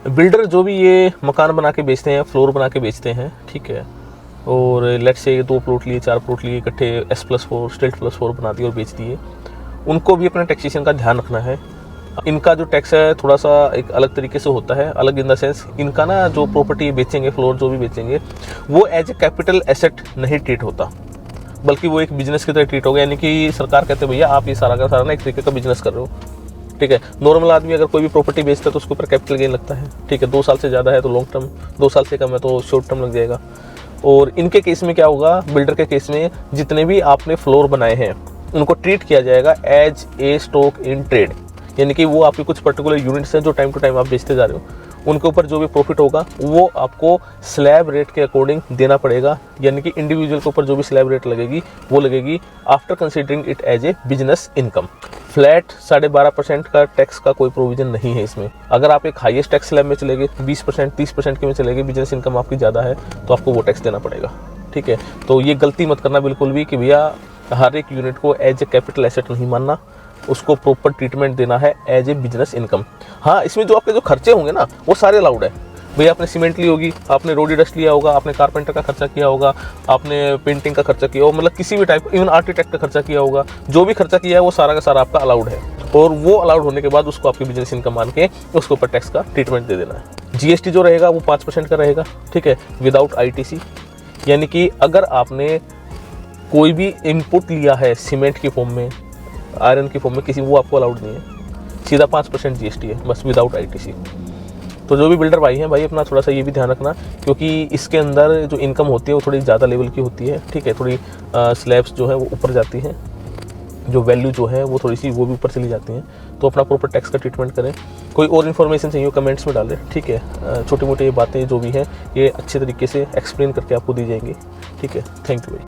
Builder जो भी ये मकान बना के बेचते हैं, फ्लोर बना के बेचते हैं, ठीक है, और लेट्स से 2 प्लॉट लिए, 4 प्लॉट लिए, इकट्ठे S+4 स्टेट +4 बना दिए और बेच दिए, उनको भी अपने टैक्सेशन का ध्यान रखना है। इनका जो टैक्स है थोड़ा सा एक अलग तरीके से होता है, अलग इन द सेंस इनका ना जो प्रॉपर्टी बेचेंगे, फ्लोर जो भी बेचेंगे, वो एज ए कैपिटल एसेट नहीं ट्रीट होता, बल्कि वो एक बिजनेस की तरह ट्रीट होगा। यानी कि सरकार कहते हैं भैया आप ये सारा का सारा ना एक तरीके का बिजनेस कर रहे हो, ठीक है। नॉर्मल आदमी अगर कोई भी प्रॉपर्टी बेचता है तो उसके ऊपर कैपिटल गेन लगता है, ठीक है। 2 साल से ज़्यादा है तो लॉन्ग टर्म, 2 साल से कम है तो शॉर्ट टर्म लग जाएगा। और इनके केस में क्या होगा, बिल्डर के केस में जितने भी आपने फ्लोर बनाए हैं उनको ट्रीट किया जाएगा as a stock in trade, यानी कि वो आपके कुछ पर्टिकुलर यूनिट्स हैं जो टाइम टू टाइम आप बेचते जा रहे हो, उनके ऊपर जो भी प्रॉफिट होगा वो आपको स्लैब रेट के अकॉर्डिंग देना पड़ेगा। यानी कि इंडिविजुअल के ऊपर जो भी स्लैब रेट लगेगी वो लगेगी after considering it as a business income. Flat 12.5% का टैक्स का कोई प्रोविजन नहीं है इसमें। अगर आप एक हाईएस्ट टैक्स स्लैब में चले गए, 20% 30% के में चले गए, बिजनेस इनकम आपकी ज़्यादा है तो आपको वो टैक्स देना पड़ेगा, ठीक है। तो ये गलती मत करना बिल्कुल भी कि भैया हर एक यूनिट को एज ए कैपिटल एसेट नहीं मानना, उसको प्रॉपर ट्रीटमेंट देना है एज ए बिजनेस इनकम। हाँ, इसमें जो आपके जो खर्चे होंगे ना वो सारे अलाउड है। भैया आपने सीमेंट ली होगी, आपने रोडी डस्ट लिया होगा, आपने कारपेंटर का खर्चा किया होगा, आपने पेंटिंग का खर्चा किया होगा, मतलब किसी भी टाइप, इवन आर्किटेक्ट का खर्चा किया होगा, जो भी खर्चा किया है वो सारा का सारा आपका अलाउड है। और वो अलाउड होने के बाद उसको आपकी बिजनेस इनकम मान के उसके ऊपर टैक्स का ट्रीटमेंट दे देना है। GST जो रहेगा वो 5% का रहेगा, ठीक है, विदाउट ITC। यानी कि अगर आपने कोई भी इनपुट लिया है सीमेंट की फॉर्म में, आयरन की फॉर्म में, किसी वो आपको अलाउड नहीं है, सीधा 5% GST है बस, विदाउट ITC। तो जो भी बिल्डर भाई हैं भाई, अपना थोड़ा सा ये भी ध्यान रखना, क्योंकि इसके अंदर जो इनकम होती है वो थोड़ी ज़्यादा लेवल की होती है, ठीक है। थोड़ी स्लैब्स जो है वो ऊपर जाती हैं, जो वैल्यू जो है वो थोड़ी सी वो भी ऊपर चली जाती हैं। तो अपना प्रॉपर टैक्स का ट्रीटमेंट करें। कोई और इन्फॉर्मेशन चाहिए हो कमेंट्स में डालें, ठीक है। छोटी मोटी ये बातें जो भी हैं ये अच्छे तरीके से एक्सप्लेन करके आपको दी जाएंगी, ठीक है। थैंक यू भाई।